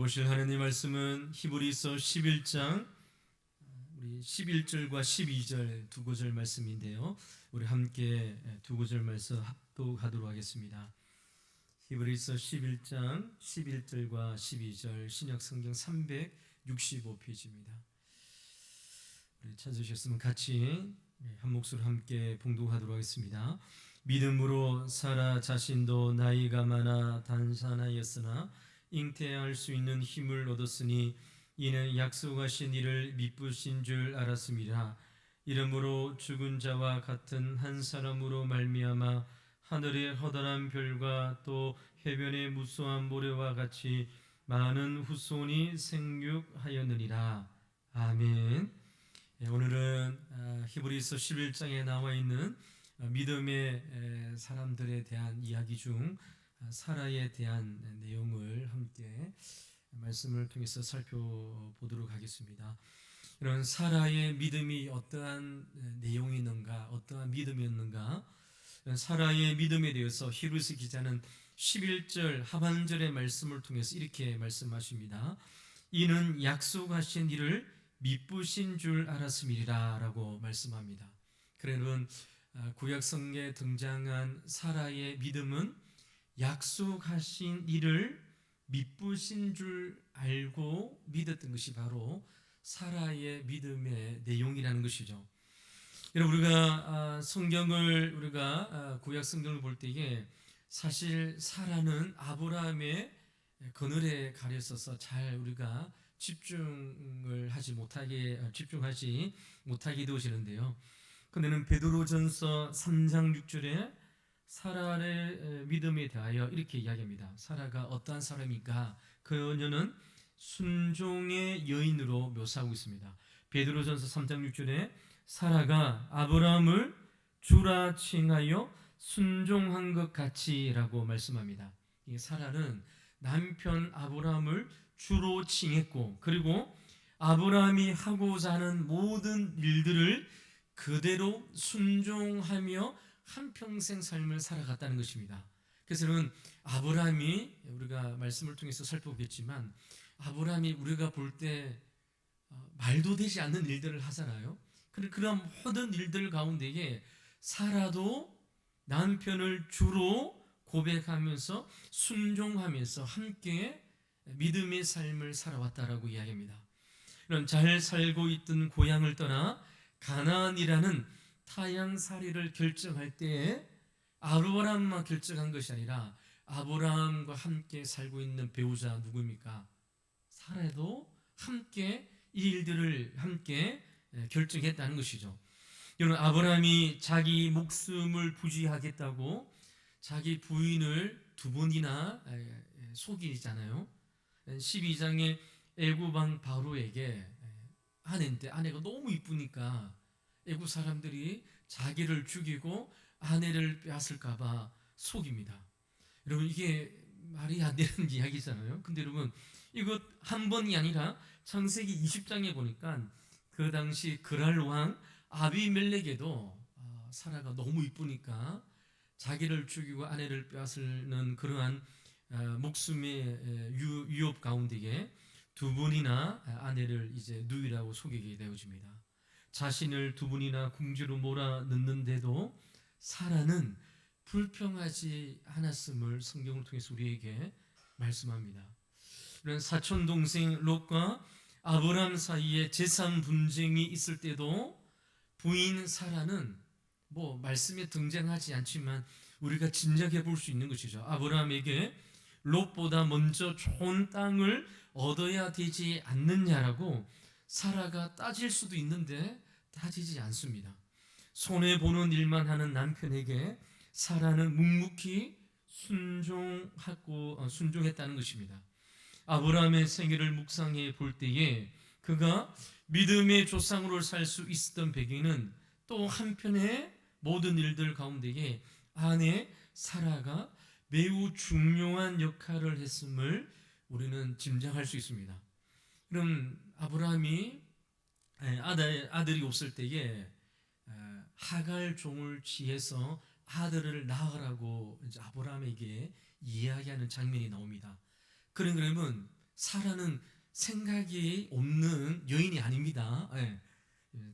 보실 하나님 말씀은 히브리서 11장 우리 11절과 12절 두 구절 말씀인데요. 우리 함께 두 구절 말씀 합독하도록 하겠습니다. 히브리서 11장 11절과 12절 신약성경 365페이지입니다. 우리 찾으셨으면 같이 한 목소리로 함께 봉독하도록 하겠습니다. 믿음으로 사라 자신도 나이가 많아 단산하였으나 잉태할 수 있는 힘을 얻었으니 이는 약속하신 이를 미쁘신 줄 알았습니다. 이러므로 죽은 자와 같은 한 사람으로 말미암아 하늘의 허다한 별과 또 해변의 무수한 모래와 같이 많은 후손이 생육하였느니라. 아멘. 오늘은 히브리서 11장에 나와 있는 믿음의 사람들에 대한 이야기 중 사라에 대한 내용을 함께 말씀을 통해서 살펴보도록 하겠습니다. 이런 사라의 믿음이 어떠한 내용이었는가, 어떠한 믿음이었는가, 사라의 믿음에 대해서 히브리서 기자는 11절 하반절의 말씀을 통해서 이렇게 말씀하십니다. 이는 약속하신 이를 미쁘신 줄 알았음이라 라고 말씀합니다. 그러면 구약성경에 등장한 사라의 믿음은 약속하신 이를 미쁘신 줄 알고 믿었던 것이 바로 사라의 믿음의 내용이라는 것이죠. 여러분, 우리가 성경을 우리가 구약 성경을 볼 때에 사실 사라는 아브라함의 그늘에 가려서서 잘 우리가 집중하지 못하게 되어지는데요. 그런데는 베드로전서 3장 6절에 사라의 믿음에 대하여 이렇게 이야기합니다. 사라가 어떠한 사람인가? 그녀는 순종의 여인으로 묘사하고 있습니다. 베드로전서 3장 6절에 사라가 아브라함을 주라 칭하여 순종한 것 같이라고 말씀합니다. 이 사라는 남편 아브라함을 주로 칭했고, 그리고 아브라함이 하고자 하는 모든 일들을 그대로 순종하며 한평생 삶을 살아갔다는 것입니다. 그래서는 아브라함이, 우리가 말씀을 통해서 살펴보겠지만, 아브라함이 우리가 볼 때 말도 되지 않는 일들을 하잖아요. 그런 모든 일들 가운데에 사라도 남편을 주로 고백하면서 순종하면서 함께 믿음의 삶을 살아왔다라고 이야기합니다. 그럼 잘 살고 있던 고향을 떠나 가나안이라는 타향살이를 결정할 때에 아브라함만 결정한 것이 아니라 아브라함과 함께 살고 있는 배우자 누구입니까? 사라도 함께 이 일들을 함께 결정했다는 것이죠. 여러분, 아브라함이 자기 목숨을 부지하겠다고 자기 부인을 두 번이나 속이잖아요. 12장에 애굽 왕 바로에게 아내인데 아내가 너무 이쁘니까 애굽 사람들이 자기를 죽이고 아내를 빼앗을까봐 속입니다. 여러분, 이게 말이 안 되는 이야기잖아요. 근데 여러분, 이것 한 번이 아니라 창세기 20장에 보니까 그 당시 그랄 왕 아비멜렉에도 사라가 너무 이쁘니까 자기를 죽이고 아내를 빼앗는 그러한 목숨의 위협 가운데에 두 분이나 아내를 이제 누이라고 속이게 되어집니다. 자신을 두 분이나 궁지로 몰아넣는데도 사라는 불평하지 않았음을 성경을 통해서 우리에게 말씀합니다. 이런 사촌 동생 롯과 아브람 사이에 재산 분쟁이 있을 때도 부인 사라는 말씀에 등장하지 않지만 우리가 짐작해 볼 수 있는 것이죠. 아브라함에게 롯보다 먼저 좋은 땅을 얻어야 되지 않느냐라고 사라가 따질 수도 있는데 따지지 않습니다. 손해보는 일만 하는 남편에게 사라는 묵묵히 순종했다는 것입니다. 아브라함의 생애를 묵상해 볼 때에 그가 믿음의 조상으로 살 수 있었던 배경은 또 한편의 모든 일들 가운데에 아내 사라가 매우 중요한 역할을 했음을 우리는 짐작할 수 있습니다. 그럼 아브라함이 아들이 없을 때에 하갈 종을 취해서 아들을 낳으라고 이제 아브라함에게 이야기하는 장면이 나옵니다. 그러면 사라는 생각이 없는 여인이 아닙니다. 예.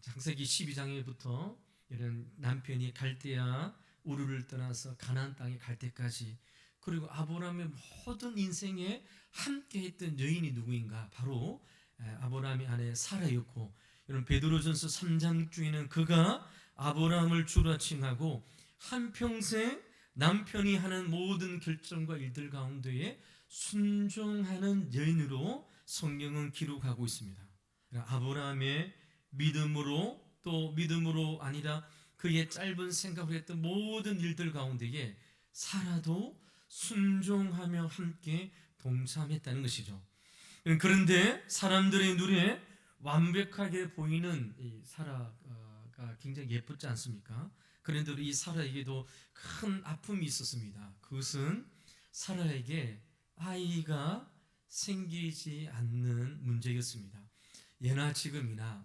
창세기 12장에부터 이런 남편이 갈대아 우르를 떠나서 가나안 땅에 갈 때까지, 그리고 아브라함의 모든 인생에 함께했던 여인이 누구인가? 바로 아브라함의 아내 사라였고, 이런 베드로전서 3장 중에는 그가 아브라함을 주로 칭하고 한평생 남편이 하는 모든 결정과 일들 가운데에 순종하는 여인으로 성경은 기록하고 있습니다. 아브라함의 믿음으로, 또 믿음으로 아니라 그의 짧은 생각으로 했던 모든 일들 가운데에 사라도 순종하며 함께 동참했다는 것이죠. 그런데 사람들의 눈에 완벽하게 보이는 이 사라가 굉장히 예쁘지 않습니까? 그런데도 이 사라에게도 큰 아픔이 있었습니다. 그것은 사라에게 아이가 생기지 않는 문제였습니다. 예나 지금이나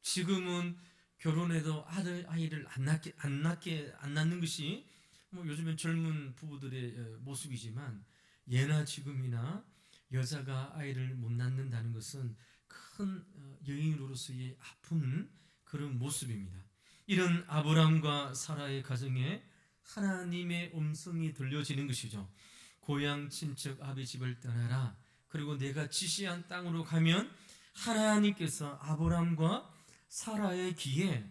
지금은 결혼해도 아이를 안 낳는 것이 요즘엔 젊은 부부들의 모습이지만, 예나 지금이나 여자가 아이를 못 낳는다는 것은 큰 여인으로서의 아픈 그런 모습입니다. 이런 아브람과 사라의 가정에 하나님의 음성이 들려지는 것이죠. 고향 친척 아비 집을 떠나라. 그리고 내가 지시한 땅으로 가면 하나님께서 아브람과 사라의 귀에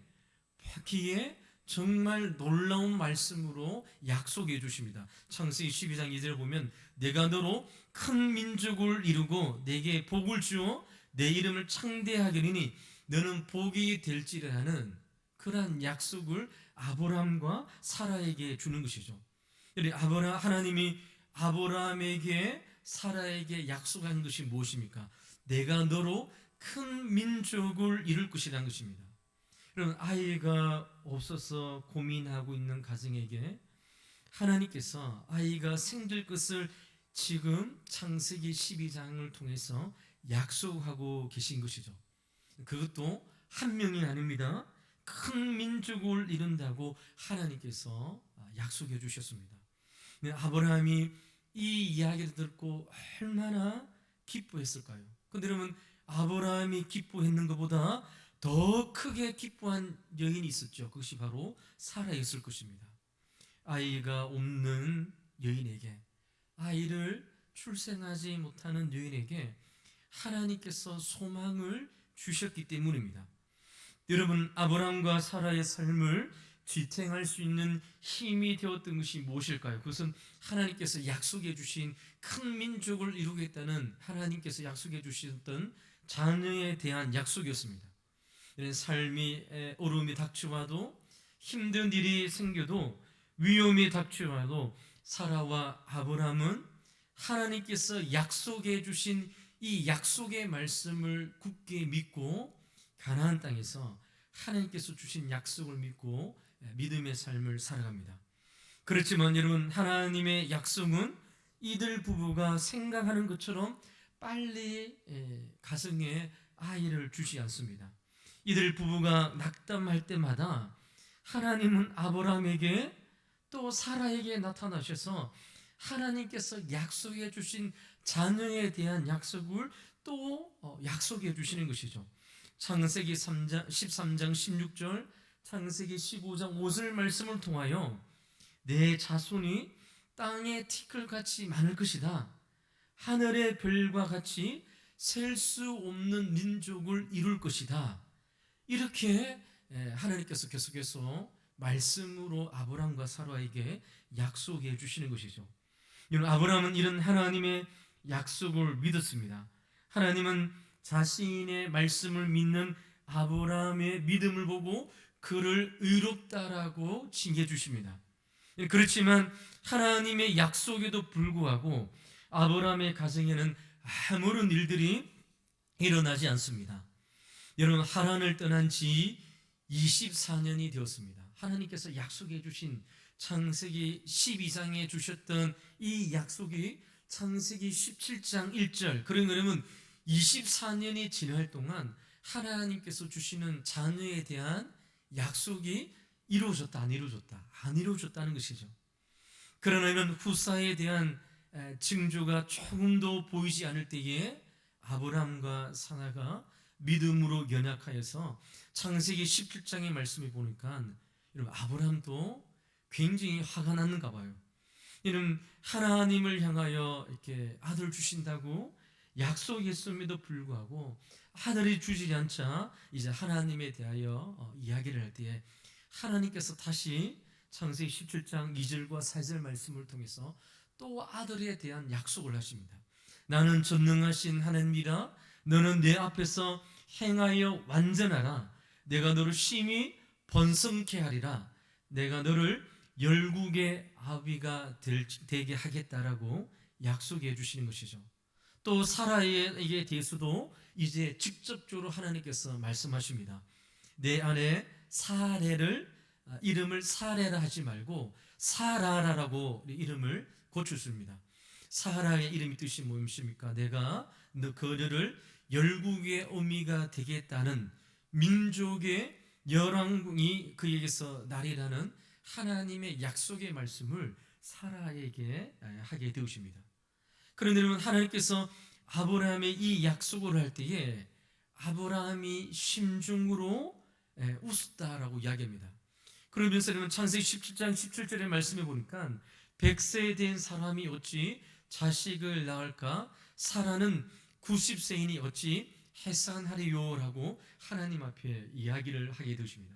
정말 놀라운 말씀으로 약속해 주십니다. 창세기 12장 2절 보면 내가 너로 큰 민족을 이루고 내게 복을 주어 내 이름을 창대하리니 너는 복이 될지라는 그러한 약속을 아브람과 사라에게 주는 것이죠. 하나님이 아브람에게 사라에게 약속한 것이 무엇입니까? 내가 너로 큰 민족을 이룰 것이라는 것입니다. 그런 아이가 없어서 고민하고 있는 가정에게 하나님께서 아이가 생길 것을 지금 창세기 12장을 통해서 약속하고 계신 것이죠. 그것도 한 명이 아닙니다. 큰 민족을 이룬다고 하나님께서 약속해 주셨습니다. 아브라함이 이 이야기를 듣고 얼마나 기뻐했을까요? 그런데 여러분, 아브라함이 기뻐했는 것보다 더 크게 기뻐한 여인이 있었죠. 그것이 바로 사라였을 것입니다. 아이가 없는 여인에게, 아이를 출생하지 못하는 여인에게 하나님께서 소망을 주셨기 때문입니다. 여러분, 아브람과 사라의 삶을 지탱할 수 있는 힘이 되었던 것이 무엇일까요? 그것은 하나님께서 약속해 주신 큰 민족을 이루겠다는 하나님께서 약속해 주셨던 자녀에 대한 약속이었습니다. 이런 삶이 어려움이 닥쳐와도, 힘든 일이 생겨도, 위험이 닥쳐와도 사라와 아브람은 하나님께서 약속해 주신 이 약속의 말씀을 굳게 믿고 가나안 땅에서 하나님께서 주신 약속을 믿고 믿음의 삶을 살아갑니다. 그렇지만 여러분, 하나님의 약속은 이들 부부가 생각하는 것처럼 빨리 가정에 아이를 주지 않습니다. 이들 부부가 낙담할 때마다 하나님은 아브라함에게 또 사라에게 나타나셔서 하나님께서 약속해 주신 자녀에 대한 약속을 또 약속해 주시는 것이죠. 창세기 13장 16절, 창세기 15장 5절 말씀을 통하여 내 자손이 땅의 티끌같이 많을 것이다. 하늘의 별과 같이 셀 수 없는 민족을 이룰 것이다. 이렇게 하나님께서 계속해서 말씀으로 아브람과 사라에게 약속해 주시는 것이죠. 아브람은 이런 하나님의 약속을 믿었습니다. 하나님은 자신의 말씀을 믿는 아브람의 믿음을 보고 그를 의롭다라고 칭해 주십니다. 그렇지만 하나님의 약속에도 불구하고 아브람의 가정에는 아무런 일들이 일어나지 않습니다. 여러분, 하란을 떠난 지 24년이 되었습니다. 하나님께서 약속해 주신 창세기 12장에 주셨던 이 약속이 창세기 17장 1절, 그러면 24년이 지날 동안 하나님께서 주시는 자녀에 대한 약속이 이루어졌다, 안 이루어졌다? 안 이루어졌다는 것이죠. 그러나 후사에 대한 징조가 조금도 보이지 않을 때에 아브라함과 사라가 믿음으로 연약하여서 창세기 17장의 말씀을 보니까 여러분 아브라함도 굉장히 화가 났는가 봐요. 이는 하나님을 향하여 이렇게 아들 주신다고 약속했음에도 불구하고 아들이 주지 않자 이제 하나님에 대하여 이야기를 할 때에 하나님께서 다시 창세기 17장 2절과 4절 말씀을 통해서 또 아들에 대한 약속을 하십니다. 나는 전능하신 하나님이라 너는 내 앞에서 행하여 완전하라. 내가 너를 심히 번성케 하리라. 내가 너를 열국의 아비가 되게 하겠다라고 약속해 주시는 것이죠. 또 사라에게 대해서도 이제 직접적으로 하나님께서 말씀하십니다. 내 아내 사레를 이름을 사레라 하지 말고 사라라라고 이름을 고쳤습니다. 사라의 이름이 뜻이 무엇입니까? 내가 그녀를 열국의 어미가 되겠다는 민족의 열왕이 그에게서 나리라는 하나님의 약속의 말씀을 사라에게 하게 되십니다. 그런데 여러분 하나님께서 아브라함의 이 약속을 할 때에 아브라함이 심중으로 웃었다라고 이야기합니다. 그러면서 여러분 창세기 17장 17절의 말씀에 보니까 100세 된 사람이 어찌 자식을 낳을까? 사라는 90세이니 어찌 해산하리요라고 하나님 앞에 이야기를 하게 되십니다.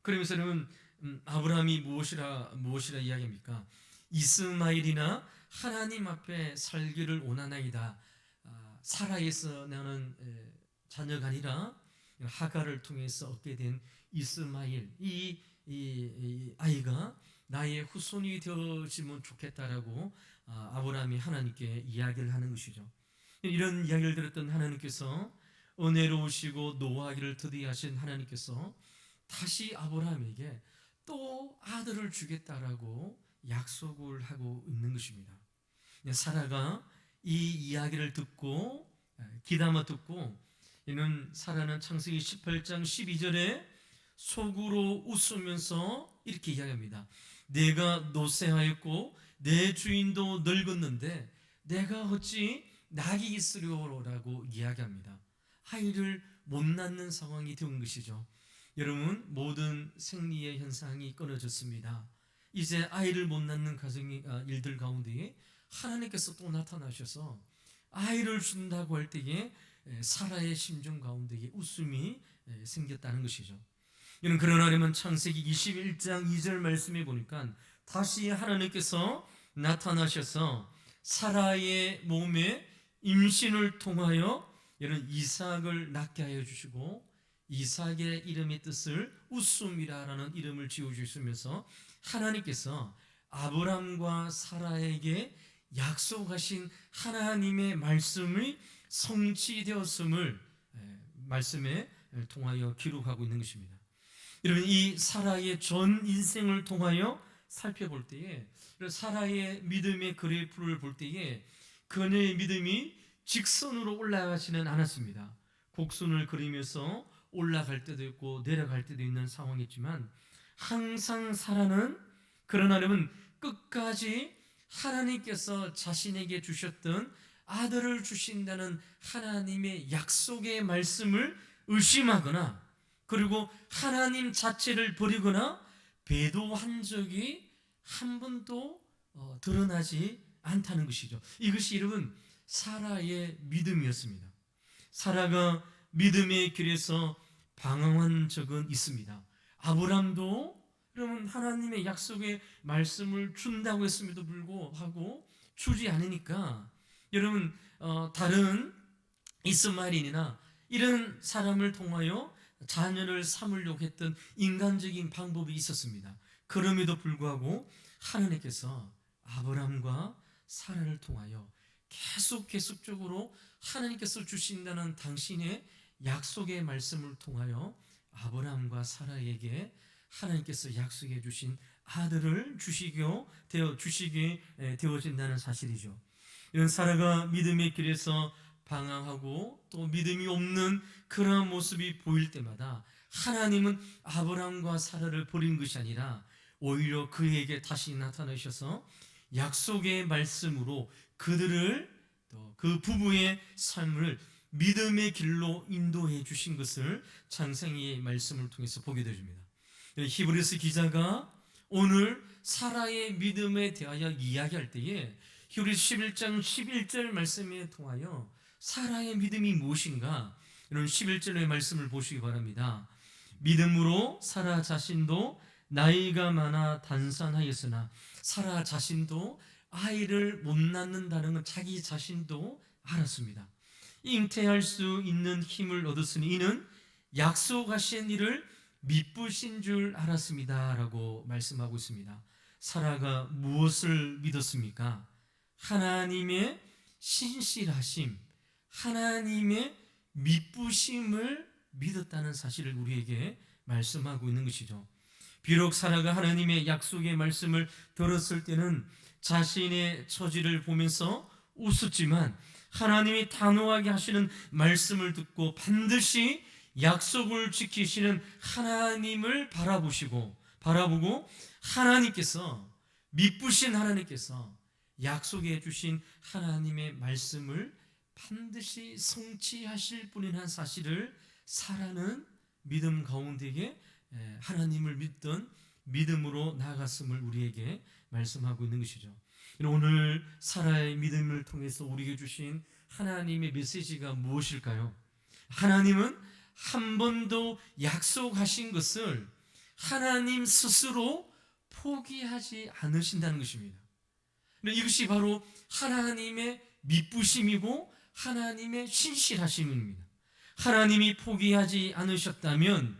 그러면서 여러분 아브라함이 무엇이라 이야기합니까? 이스마엘이나 하나님 앞에 살기를 원하나이다. 사라에서 나는 자녀가 아니라 하가를 통해서 얻게 된 이스마엘 이 아이가 나의 후손이 되어지면 좋겠다라고 아브라함이 하나님께 이야기를 하는 것이죠. 이런 이야기를 들었던 하나님께서 은혜로우시고 노하기를 더디하신 하나님께서 다시 아브라함에게 또 아들을 주겠다라고 약속을 하고 있는 것입니다. 사라가 이 이야기를 듣고 귀담아 듣고 이는 사라는 창세기 18장 12절에 속으로 웃으면서 이렇게 이야기합니다. 내가 노쇠하였고 내 주인도 늙었는데 내가 어찌 낙이 있으려라고 이야기합니다. 아이를 못 낳는 상황이 된 것이죠. 여러분 모든 생리의 현상이 끊어졌습니다. 이제 아이를 못 낳는 가정의 일들 가운데에 하나님께서 또 나타나셔서 아이를 준다고 할 때에 사라의 심정 가운데에 웃음이 생겼다는 것이죠. 이는 그러나님은 창세기 21장 2절 말씀에 보니까 다시 하나님께서 나타나셔서 사라의 몸에 임신을 통하여 이런 이삭을 낳게 하여 주시고 이삭의 이름의 뜻을 웃음이라는 이름을 지어주시면서 하나님께서 아브람과 사라에게 약속하신 하나님의 말씀이 성취되었음을 말씀에 통하여 기록하고 있는 것입니다. 여러분 이 사라의 전 인생을 통하여 살펴볼 때에 사라의 믿음의 그래프를 볼 때에 그녀의 믿음이 직선으로 올라가지는 않았습니다. 곡선을 그리면서 올라갈 때도 있고 내려갈 때도 있는 상황이지만 항상 사라는 그러나님은 끝까지 하나님께서 자신에게 주셨던 아들을 주신다는 하나님의 약속의 말씀을 의심하거나 그리고 하나님 자체를 버리거나 배도한 적이 한 번도 드러나지 않다는 것이죠. 이것이 여러분 사라의 믿음이었습니다. 사라가 믿음의 길에서 방황한 적은 있습니다. 아브람도 여러분 하나님의 약속의 말씀을 준다고 했음에도 불구하고 주지 않으니까 여러분 다른 이스마엘이나 이런 사람을 통하여 자녀를 삼으려고 했던 인간적인 방법이 있었습니다. 그럼에도 불구하고 하나님께서 아브람과 사라를 통하여 계속적으로 하나님께서 주신다는 당신의 약속의 말씀을 통하여 아브람과 사라에게 하나님께서 약속해 주신 아들을 주시게 되어진다는 사실이죠. 이런 사라가 믿음의 길에서 방황하고 또 믿음이 없는 그러한 모습이 보일 때마다 하나님은 아브람과 사라를 버린 것이 아니라 오히려 그에게 다시 나타나셔서 약속의 말씀으로 그들을 또 그 부부의 삶을 믿음의 길로 인도해 주신 것을 창세기의 말씀을 통해서 보게 되줍니다. 히브리서 기자가 오늘 사라의 믿음에 대하여 이야기할 때에 히브리서 11장 11절 말씀에 통하여 사라의 믿음이 무엇인가, 이런 11절의 말씀을 보시기 바랍니다. 믿음으로 사라 자신도 나이가 많아 단산하였으나, 사라 자신도 아이를 못 낳는다는 건 자기 자신도 알았습니다. 잉태할 수 있는 힘을 얻었으니 이는 약속하신 이를 믿으신 줄 알았습니다 라고 말씀하고 있습니다. 사라가 무엇을 믿었습니까? 하나님의 신실하심, 하나님의 믿으심을 믿었다는 사실을 우리에게 말씀하고 있는 것이죠. 비록 사라가 하나님의 약속의 말씀을 들었을 때는 자신의 처지를 보면서 웃었지만, 하나님이 단호하게 하시는 말씀을 듣고 반드시 약속을 지키시는 하나님을 바라보고 하나님께서, 믿으신 하나님께서 약속해 주신 하나님의 말씀을 반드시 성취하실 분이라는 사실을 사라는 믿음 가운데에 하나님을 믿던 믿음으로 나아갔음을 우리에게 말씀하고 있는 것이죠. 오늘 사라의 믿음을 통해서 우리에게 주신 하나님의 메시지가 무엇일까요? 하나님은 한 번도 약속하신 것을 하나님 스스로 포기하지 않으신다는 것입니다. 이것이 바로 하나님의 믿으심이고 하나님의 신실하심입니다. 하나님이 포기하지 않으셨다면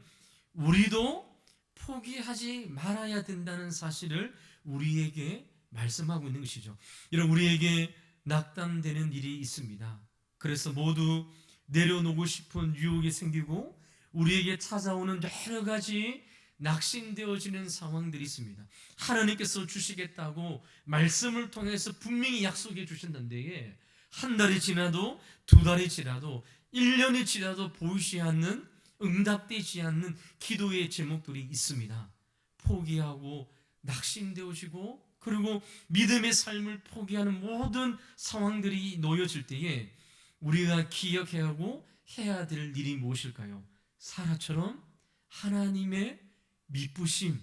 우리도 포기하지 말아야 된다는 사실을 우리에게 말씀하고 있는 것이죠. 이런 우리에게 낙담되는 일이 있습니다. 그래서 모두 내려놓고 싶은 유혹이 생기고 우리에게 찾아오는 여러 가지 낙심되어지는 상황들이 있습니다. 하나님께서 주시겠다고 말씀을 통해서 분명히 약속해 주신다는데, 한 달이 지나도, 두 달이 지나도, 1년이 지나도 보이지 않는, 응답되지 않는 기도의 제목들이 있습니다. 포기하고 낙심되어지고, 그리고 믿음의 삶을 포기하는 모든 상황들이 놓여질 때에 우리가 기억해야 하고 해야 될 일이 무엇일까요? 사라처럼 하나님의 믿으심,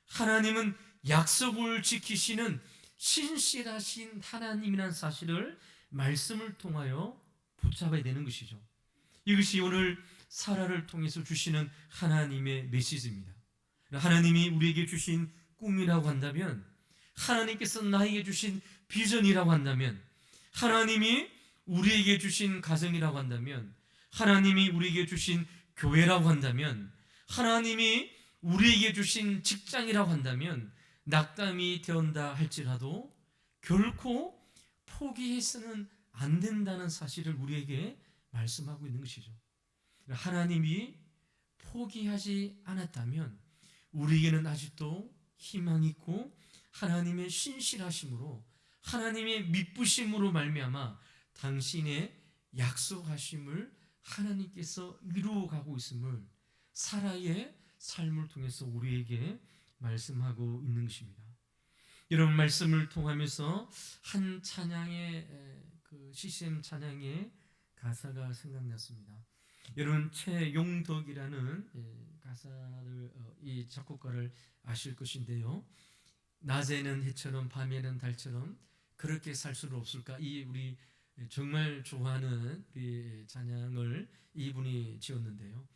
하나님은 약속을 지키시는 신실하신 하나님이라는 사실을 말씀을 통하여 붙잡아야 되는 것이죠. 이것이 오늘 사라를 통해서 주시는 하나님의 메시지입니다. 하나님이 우리에게 주신 꿈이라고 한다면, 하나님께서 나에게 주신 비전이라고 한다면, 하나님이 우리에게 주신 가정이라고 한다면, 하나님이 우리에게 주신 교회라고 한다면, 하나님이 우리에게 주신 직장이라고 한다면, 낙담이 되었다 할지라도 결코 포기해서는 안 된다는 사실을 우리에게 말씀하고 있는 것이죠. 하나님이 포기하지 않았다면 우리에게는 아직도 희망이 있고, 하나님의 신실하심으로, 하나님의 믿으심으로 말미암아 당신의 약속하심을 하나님께서 이루어가고 있음을 사라의 삶을 통해서 우리에게 말씀하고 있는 것입니다. 이런 말씀을 통하면서 한 찬양의 CCM 찬양의 가사가 생각났습니다. 여러분 최용덕이라는 가사를 이 작곡가를 아실 것인데요. 낮에는 해처럼 밤에는 달처럼 그렇게 살 수는 없을까? 이 우리 정말 좋아하는 이 찬양을 이분이 지었는데요.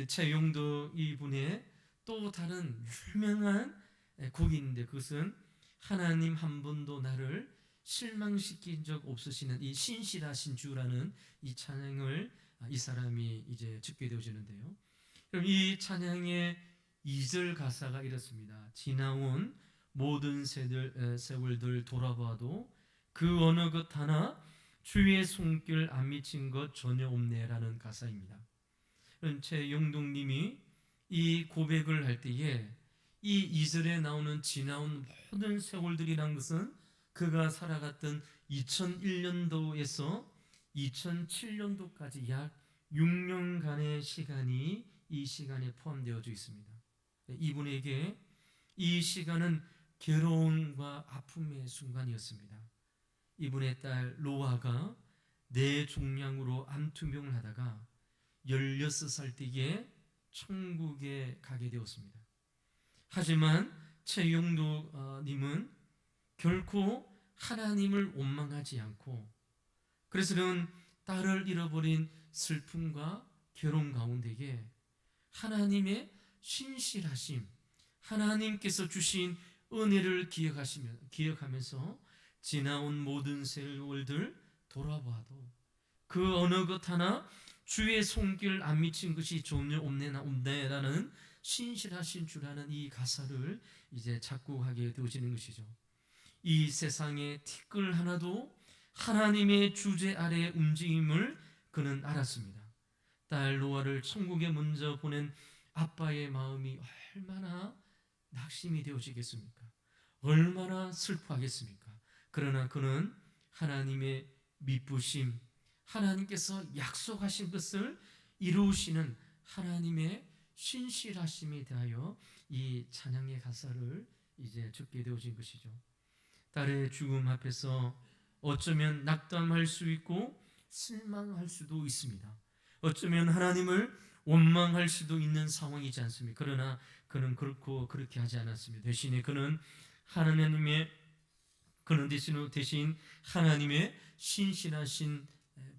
최용덕 이분의 또 다른 유명한 곡이 있는데, 그것은 하나님 한 번도 나를 실망시킨 적 없으시는 이 신실하신 주라는 이 찬양을 이 사람이 이제 짓게 되어지는데요. 그럼 이 찬양의 2절 가사가 이렇습니다. 지나온 모든 세월들 돌아봐도 그 어느 것 하나 주의 손길 안 미친 것 전혀 없네라는 가사입니다. 최영동님이 이 고백을 할 때에 이 2절에 나오는 지나온 모든 세월들이란 것은 그가 살아갔던 2001년도에서 2007년도까지 약 6년간의 시간이 이 시간에 포함되어져 있습니다. 이분에게 이 시간은 괴로움과 아픔의 순간이었습니다. 이분의 딸 로아가 내 종량으로 암투병을 하다가 16살 때에 천국에 가게 되었습니다. 하지만 최용도 님은 결코 하나님을 원망하지 않고, 그래서 그는 딸을 잃어버린 슬픔과 괴로움 가운데에 하나님의 신실하심, 하나님께서 주신 은혜를 기억하면서 지나온 모든 세월들 돌아봐도 그 어느 것 하나 주의 손길 안 미친 것이 전혀 없네라는 신실하신 주라는 이 가사를 이제 작곡하게 되어지는 것이죠. 이 세상의 티끌 하나도 하나님의 주제 아래 움직임을 그는 알았습니다. 딸 노아를 천국에 먼저 보낸 아빠의 마음이 얼마나 낙심이 되어지겠습니까? 얼마나 슬퍼하겠습니까? 그러나 그는 하나님의 미쁘심, 하나님께서 약속하신 것을 이루시는 하나님의 신실하심에 대하여 이 찬양의 가사를 이제 적게 되어진 것이죠. 딸의 죽음 앞에서 어쩌면 낙담할 수 있고 실망할 수도 있습니다. 어쩌면 하나님을 원망할 수도 있는 상황이지 않습니까? 그러나 그는 그렇게 하지 않았습니다. 대신에 그는 대신 하나님의 신실하신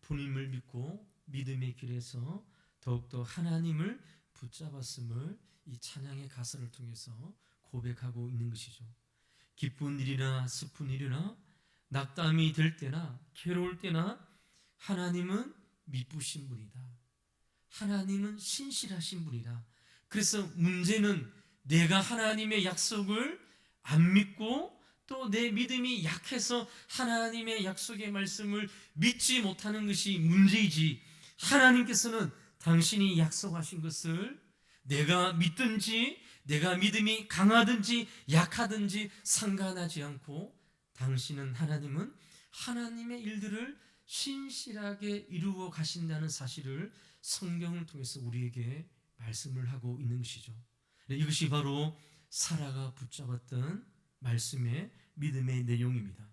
분임을 믿고 믿음의 길에서 더욱더 하나님을 붙잡았음을 이 찬양의 가사를 통해서 고백하고 있는 것이죠. 기쁜 일이나 슬픈 일이나 낙담이 될 때나 괴로울 때나 하나님은 미쁘신 분이다. 하나님은 신실하신 분이다. 그래서 문제는 내가 하나님의 약속을 안 믿고 또 내 믿음이 약해서 하나님의 약속의 말씀을 믿지 못하는 것이 문제이지, 하나님께서는 당신이 약속하신 것을 내가 믿든지 내가 믿음이 강하든지 약하든지 상관하지 않고 하나님은 하나님의 일들을 신실하게 이루어 가신다는 사실을 성경을 통해서 우리에게 말씀을 하고 있는 것이죠. 이것이 바로 사라가 붙잡았던 말씀의 믿음의 내용입니다.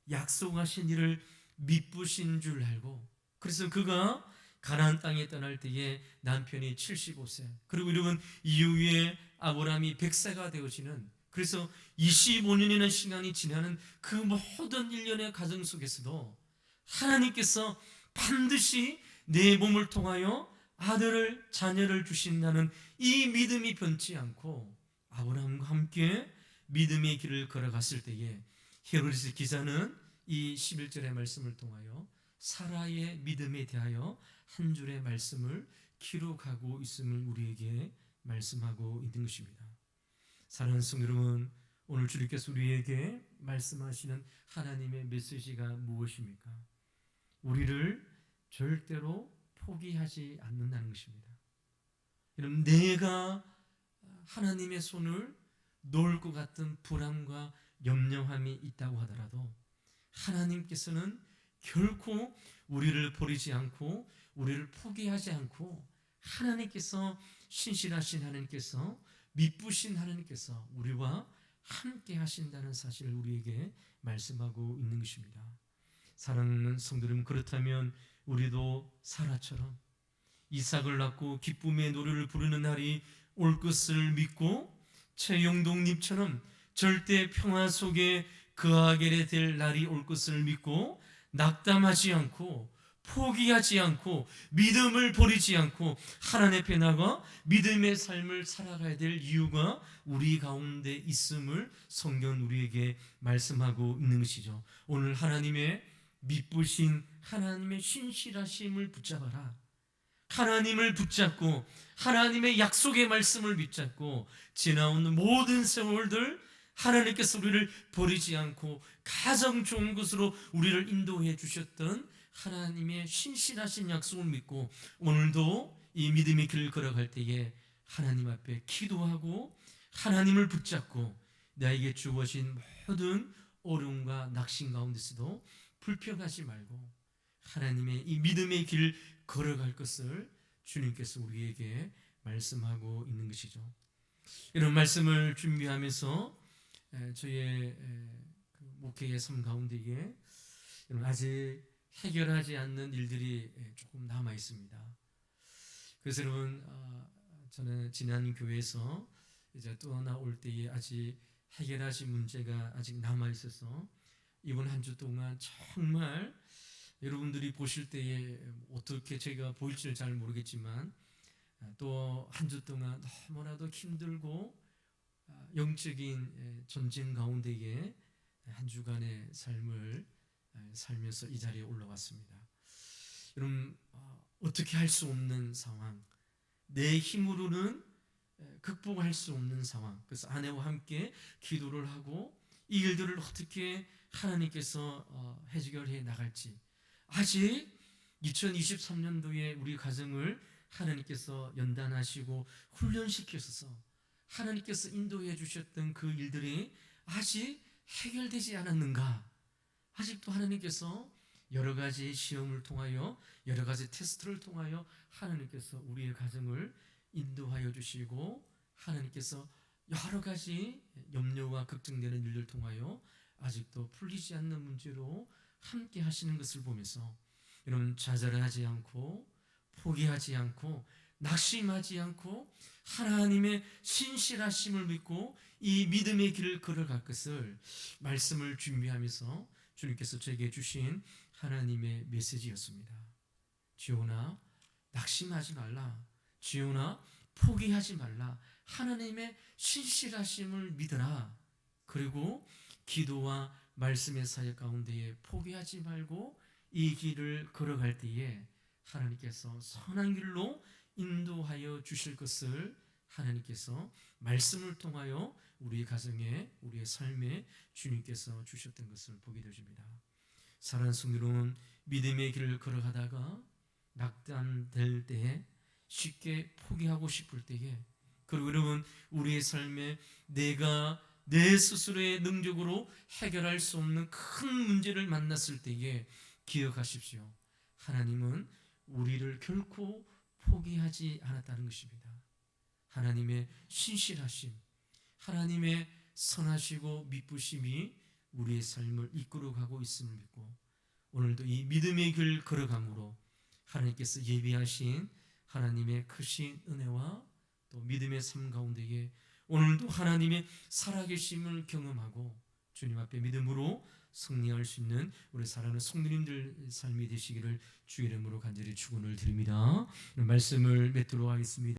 약속하신 일을 미쁘신 줄 알고, 그래서 그가 가나안 땅에 떠날 때에 남편이 75세, 그리고 이러면 이후에 아브라함이 100세가 되어지는, 그래서 25년이라는 시간이 지나는 그 모든 일련의 과정 속에서도 하나님께서 반드시 내 몸을 통하여 자녀를 주신다는 이 믿음이 변치 않고 아브라함과 함께 믿음의 길을 걸어갔을 때에 히브리서 기자는 이 11절의 말씀을 통하여 사라의 믿음에 대하여 한 줄의 말씀을 기록하고 있음을 우리에게 말씀하고 있는 것입니다. 사랑하는 성도 여러분, 오늘 주님께서 우리에게 말씀하시는 하나님의 메시지가 무엇입니까? 우리를 절대로 포기하지 않는다는 것입니다. 여러분, 내가 하나님의 손을 놓을 것 같은 불안과 염려함이 있다고 하더라도 하나님께서는 결코 우리를 버리지 않고 우리를 포기하지 않고, 하나님께서 신실하신 하나님께서 미쁘신 하나님께서 우리와 함께 하신다는 사실을 우리에게 말씀하고 있는 것입니다. 사랑하는 성도 여러분, 그렇다면 우리도 사라처럼 이삭을 낳고 기쁨의 노래를 부르는 날이 올 것을 믿고 최영동님처럼 절대 평화 속에 거하게 될 날이 올 것을 믿고 낙담하지 않고 포기하지 않고 믿음을 버리지 않고 하나님 앞에 나가 믿음의 삶을 살아가야 될 이유가 우리 가운데 있음을 성경은 우리에게 말씀하고 있는 것이죠. 오늘 하나님의 미쁘신 하나님의 신실하심을 붙잡아라. 하나님을 붙잡고 하나님의 약속의 말씀을 붙잡고 지나온 모든 세월들 하나님께서 우리를 버리지 않고 가장 좋은 곳으로 우리를 인도해 주셨던 하나님의 신실하신 약속을 믿고 오늘도 이 믿음의 길을 걸어갈 때에 하나님 앞에 기도하고 하나님을 붙잡고 나에게 주어진 모든 어려움과 낙심 가운데서도 불평하지 말고 하나님의 이 믿음의 길을 걸어갈 것을 주님께서 우리에게 말씀하고 있는 것이죠. 이런 말씀을 준비하면서 저의 목회의 삶 가운데에 아직 해결하지 않는 일들이 조금 남아 있습니다. 그래서 여러분, 저는 지난 교회에서 이제 떠나올 때에 아직 해결하신 문제가 아직 남아 있어서 이번 한 주 동안 정말 여러분들이 보실 때에 어떻게 제가 보일지는 잘 모르겠지만 또 한 주 동안 너무나도 힘들고 영적인 전쟁 가운데에 한 주간의 삶을 살면서 이 자리에 올라왔습니다. 여러분, 어떻게 할 수 없는 상황, 내 힘으로는 극복할 수 없는 상황. 그래서 아내와 함께 기도를 하고 이 일들을 어떻게 하나님께서 해결해 나갈지, 아직 2023년도에 우리 가정을 하나님께서 연단하시고 훈련시켜서 하나님께서 인도해 주셨던 그 일들이 아직 해결되지 않았는가? 아직도 하나님께서 여러 가지 시험을 통하여, 여러 가지 테스트를 통하여 하나님께서 우리의 가정을 인도하여 주시고, 하나님께서 여러 가지 염려와 걱정되는 일을 통하여 아직도 풀리지 않는 문제로 함께 하시는 것을 보면서 여러분, 좌절하지 않고 포기하지 않고 낙심하지 않고 하나님의 신실하심을 믿고 이 믿음의 길을 걸어갈 것을 말씀을 준비하면서 주님께서 제게 주신 하나님의 메시지였습니다. 지온아, 낙심하지 말라. 지온아, 포기하지 말라. 하나님의 신실하심을 믿어라. 그리고 기도와 말씀의 사역 가운데에 포기하지 말고 이 길을 걸어갈 때에 하나님께서 선한 길로 인도하여 주실 것을 하나님께서 말씀을 통하여 우리 가정에, 우리의 삶에 주님께서 주셨던 것을 보게 되십니다. 사랑하는 성도 여러분, 믿음의 길을 걸어가다가 낙담될 때에, 쉽게 포기하고 싶을 때에, 그리고 여러분, 우리의 삶에 내가 내 스스로의 능력으로 해결할 수 없는 큰 문제를 만났을 때에 기억하십시오. 하나님은 우리를 결코 포기하지 않았다는 것입니다. 하나님의 신실하심, 하나님의 선하시고 미쁘심이 우리의 삶을 이끌어가고 있음을 믿고, 오늘도 이 믿음의 길 걸어감으로 하나님께서 예비하신 하나님의 크신 은혜와 또 믿음의 삶 가운데에 오늘도 하나님의 살아계심을 경험하고 주님 앞에 믿음으로 승리할 수 있는 우리 사랑하는 성도님들 삶이 되시기를 주의 이름으로 간절히 축원을 드립니다. 말씀을 맺도록 하겠습니다.